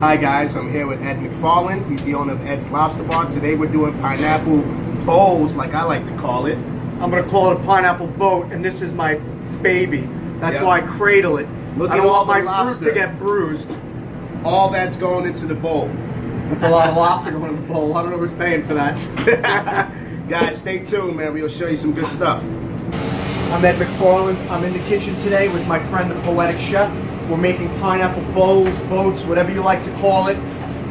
Hi guys, I'm here with Ed Mcfarland. He's the owner of Ed's Lobster Bar. Today we're doing pineapple bowls, like I like to call it. I'm gonna call it a pineapple boat, and this is my baby. That's why I cradle it. Look I at don't all want the my lobster. fruit to get bruised. All that's going into the bowl. That's a lot of lobster going in the bowl. I don't know who's paying for that. Guys, stay tuned, man. We'll show you some good stuff. I'm Ed Mcfarland. I'm in the kitchen today with my friend, the poetic chef. We're making pineapple bowls, boats, whatever you like to call it.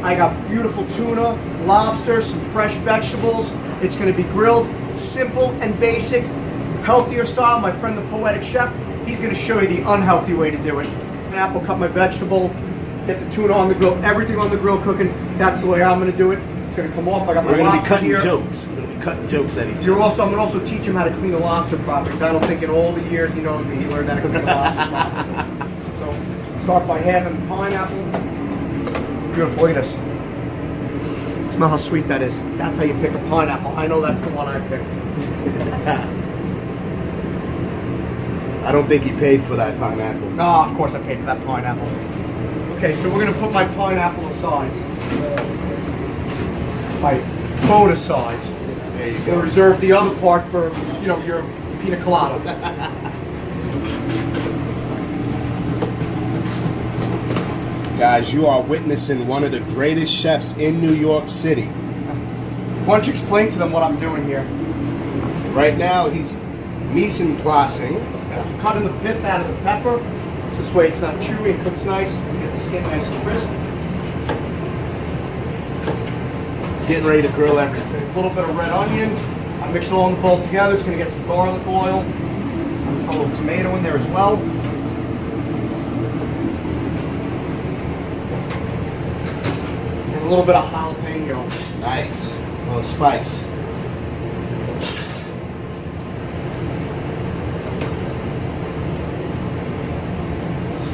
I got beautiful tuna, lobster, some fresh vegetables. It's going to be grilled, simple and basic, healthier style. My friend, the poetic chef, he's going to show you the unhealthy way to do it. Pineapple, cut my vegetable, get the tuna on the grill, everything on the grill cooking. That's the way I'm going to do it. It's going to come off. I got my We're going to be lobster cutting here. jokes. We're going to be cutting jokes at each other. I'm going to also teach him how to clean a lobster properly, because I don't think in all the years he knows me, he learned how to clean a lobster properly. So, start by halving the pineapple. Beautiful, look at this. Smell how sweet that is. That's how you pick a pineapple. I know that's the one I picked. I don't think he paid for that pineapple. No, of course I paid for that pineapple. Okay, so we're going to put my pineapple aside. My boat aside. There you We'll go. reserve the other part for, your pina colada. Guys, you are witnessing one of the greatest chefs in New York City. Why don't you explain to them what I'm doing here? Right now, he's mise en placing. I'm cutting the pith out of the pepper. So this way it's not chewy, it cooks nice. We get the skin nice and crisp. He's getting ready to grill everything. A little bit of red onion. I mix it all in the bowl together. It's going to get some garlic oil. I'm going to throw a little tomato in there as well. And a little bit of jalapeno. Nice. A little spice.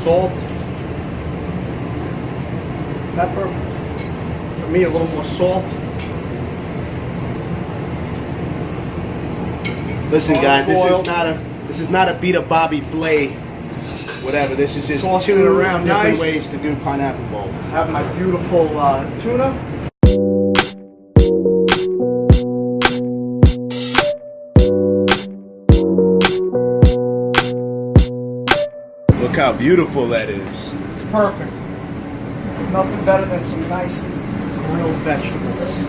Salt. Pepper. For me, a little more salt. Listen, guys, Oil. this is not a beat up Bobby Flay, whatever. This is just Tossing two it around different nice. ways to do pineapple bowl. I have my beautiful tuna. Look how beautiful that is. It's perfect. Nothing better than some nice grilled vegetables.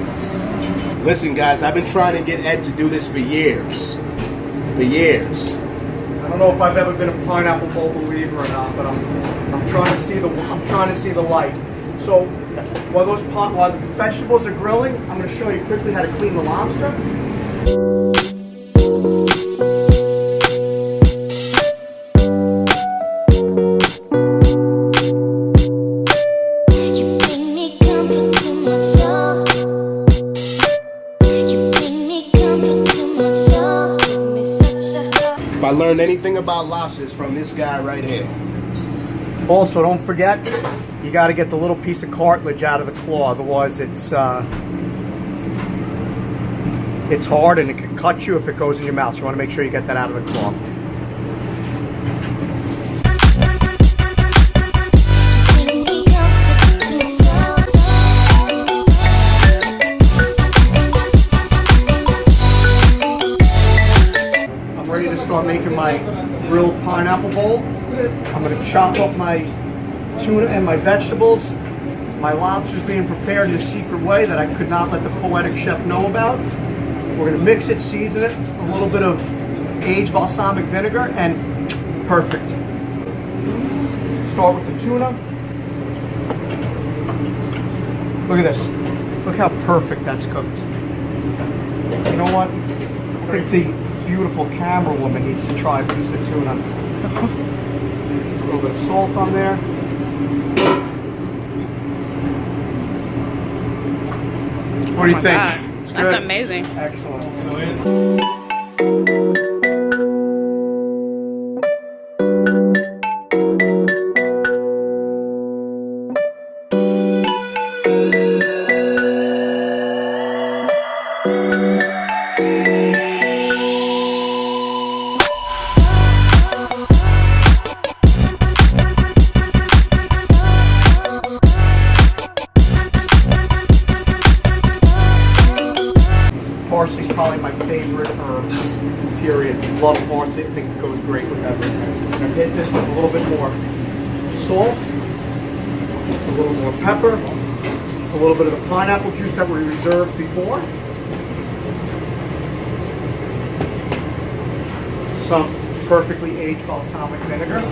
Listen, guys, I've been trying to get Ed to do this for years. For years. I don't know if I've ever been a pineapple bowl believer or not, but I'm trying to see the light. So while the vegetables are grilling, I'm going to show you quickly how to clean the lobster. If I learned anything about lobsters from this guy right here. Also, don't forget, you got to get the little piece of cartilage out of the claw, otherwise it's hard and it can cut you if it goes in your mouth. So you want to make sure you get that out of the claw. I'm ready to start making my grilled pineapple bowl. I'm going to chop up my tuna and my vegetables. My lobster's being prepared in a secret way that I could not let the poetic chef know about. We're going to mix it, season it, a little bit of aged balsamic vinegar, and perfect. Start with the tuna. Look at this. Look how perfect that's cooked. You know what? I think the beautiful camera woman needs to try a piece of tuna. Needs a little bit of salt on there. What do you think? God. It's That's good? amazing. Excellent. favorite herb, period. Love parsley. I think it goes great with everything. I'm going to hit this with a little bit more salt, a little more pepper, a little bit of the pineapple juice that we reserved before, some perfectly aged balsamic vinegar.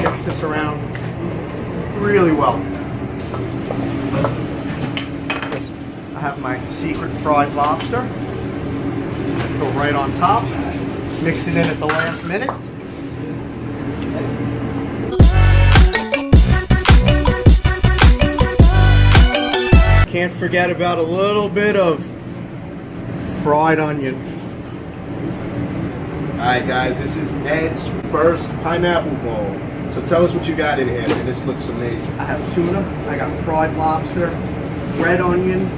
Mix this around really well. I have my secret fried lobster. Go right on top. Mix it in at the last minute. Can't forget about a little bit of fried onion. Alright guys, this is Ed's first pineapple bowl. So tell us what you got in here, man. This looks amazing. I have tuna, I got fried lobster, red onion,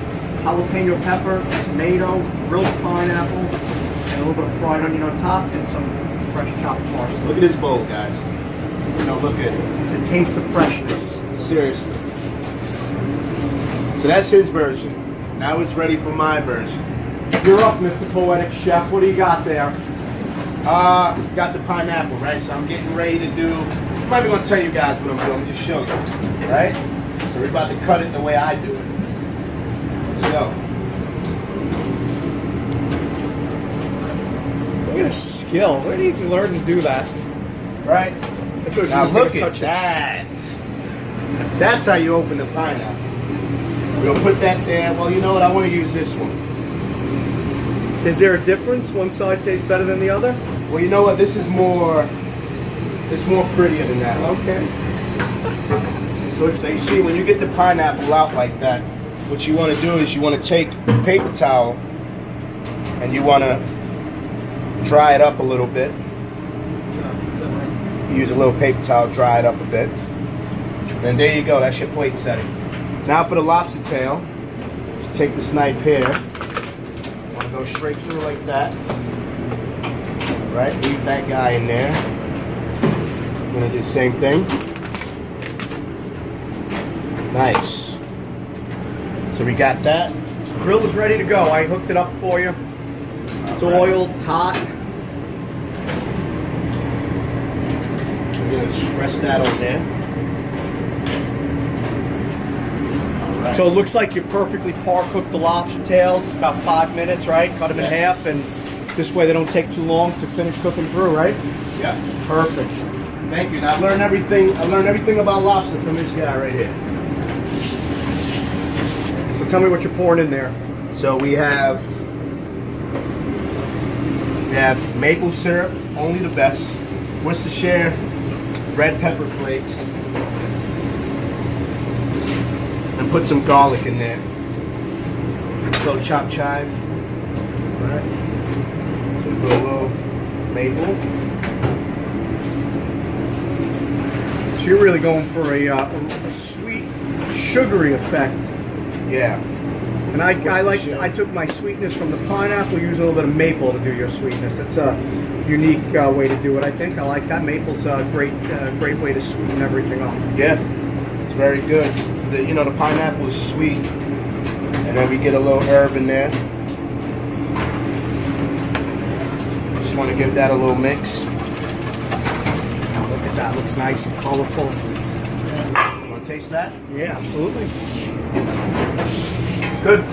jalapeno pepper, tomato, grilled pineapple, and a little bit of fried onion on top, and some fresh chopped parsley. Look at this bowl, guys. You know, look at it. It's a taste of freshness. Seriously. So that's his version. Now it's ready for my version. You're up, Mr. Poetic Chef. What do you got there? Got the pineapple, right? So I'm getting ready to do, I'm not even going to tell you guys what I'm doing, I'm just show you, right? So we're about to cut it the way I do it. Let's go. Look at his skill. Where did he learn to do that? Right? Now look at his... that. That's how you open the pineapple. We're going to put that there. Well, you know what? I want to use this one. Is there a difference? One side tastes better than the other? Well, you know what? This is more, it's more prettier than that. Okay. So you see, when you get the pineapple out like that, what you want to do is you want to take a paper towel and you want to dry it up a little bit. Use a little paper towel, dry it up a bit. And there you go, that's your plate setting. Now for the lobster tail, just take this knife here. Want to go straight through like that. Right, leave that guy in there. I'm gonna do the same thing. Nice. So we got that. Grill is ready to go. I hooked it up for you. It's oiled, it's hot. We're gonna rest that on there. So it looks like you perfectly par-cooked the lobster tails, about 5 minutes, right? Cut them in half, and this way they don't take too long to finish cooking through, right? Yeah. Perfect. Thank you. And I learned everything about lobster from this guy right here. So tell me what you're pouring in there. So we have maple syrup, only the best. Worcestershire red pepper flakes. And put some garlic in there. A little chopped chive. Alright. So we put a little maple. So you're really going for a sweet, sugary effect. Yeah. And I took my sweetness from the pineapple, use a little bit of maple to do your sweetness. It's a unique way to do it, I think. I like that. Maple's a great way to sweeten everything up. Yeah, it's very good. The pineapple is sweet, and then we get a little herb in there. Just want to give that a little mix. Look at that, looks nice and colorful. You want to taste that? Yeah, absolutely. It's good.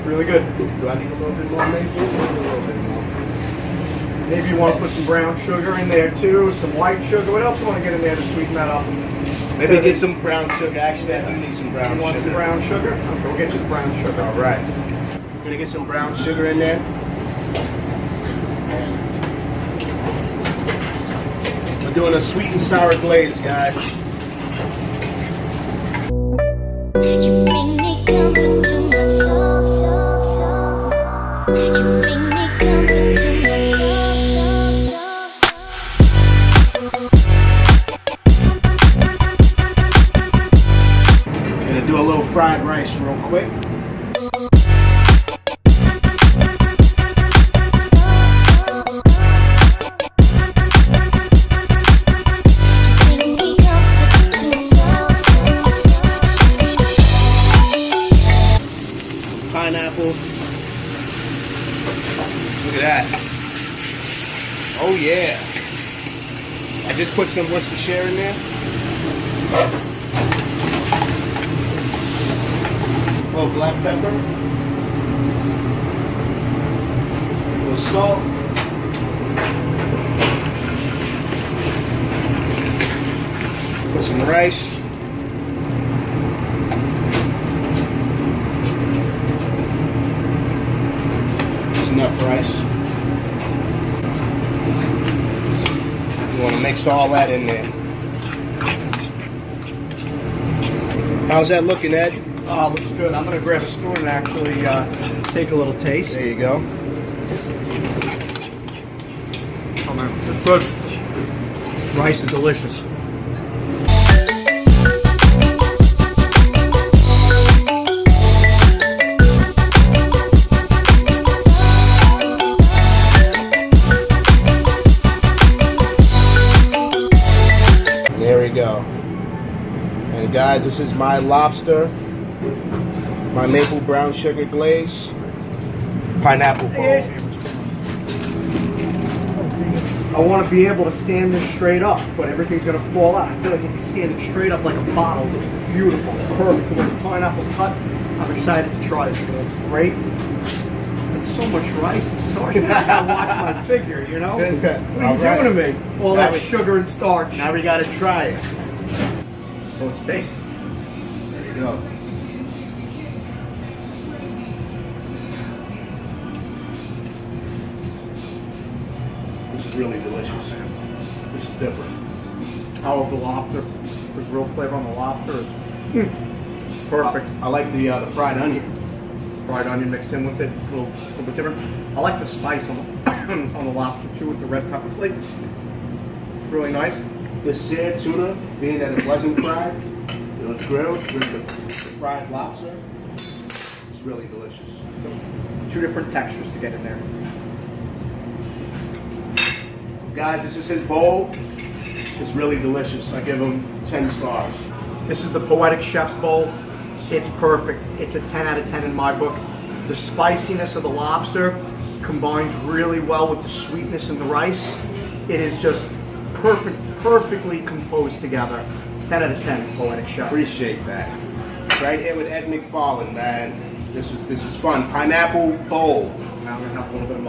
Really good. Do I need a little bit more maple? A little bit more. Maybe you want to put some brown sugar in there too, some white sugar. What else do you want to get in there to sweeten that up? Maybe get some brown sugar. Actually, I do need some brown You want sugar. some brown sugar? Okay, we'll get you some brown sugar. All right. I'm gonna get some brown sugar in there. We're doing a sweet and sour glaze, guys. You bring me comfort to my soul. You bring me comfort to my soul. Gonna do a little fried rice real quick. Bring me comfort to my soul. just put some Worcestershire in there. A little black pepper. A little salt. Put some rice. There's enough rice. You want to mix all that in there. How's that looking, Ed? Oh, looks good. I'm going to grab a spoon and actually take a little taste. There you go. Oh, man, it's good. Rice is delicious. There we go. And guys, this is my lobster, my maple brown sugar glaze, pineapple bowl. I want to be able to stand this straight up, but everything's going to fall out. I feel like if you stand it straight up like a bottle, it looks beautiful, perfect. The way the pineapple's cut, I'm excited to try this. It's great. It's so much rice and starch. I gotta watch my figure, you know? What are you doing to me? All that sugar and starch. Now we gotta try it. So it's tasty. There you go. This is really delicious. This is different. I love the lobster. The real flavor on the lobster is perfect. I like the fried onion. Fried onion mixed in with it, a little bit different. I like the spice on the, on the lobster too with the red pepper flake. Really nice. This seared tuna, being that it wasn't fried, it was grilled with the fried lobster. It's really delicious. Two different textures to get in there. Guys, this is his bowl. It's really delicious. I give him 10 stars. This is the Poetic Chef's Bowl. It's perfect. It's a 10 out of 10 in my book. The spiciness of the lobster combines really well with the sweetness in the rice. It is just perfectly composed together. 10 out of 10, Poetic Chef. Appreciate that. Right here with Ed Mcfarland, man. This was fun. Pineapple bowl. Now I'm gonna have a little bit of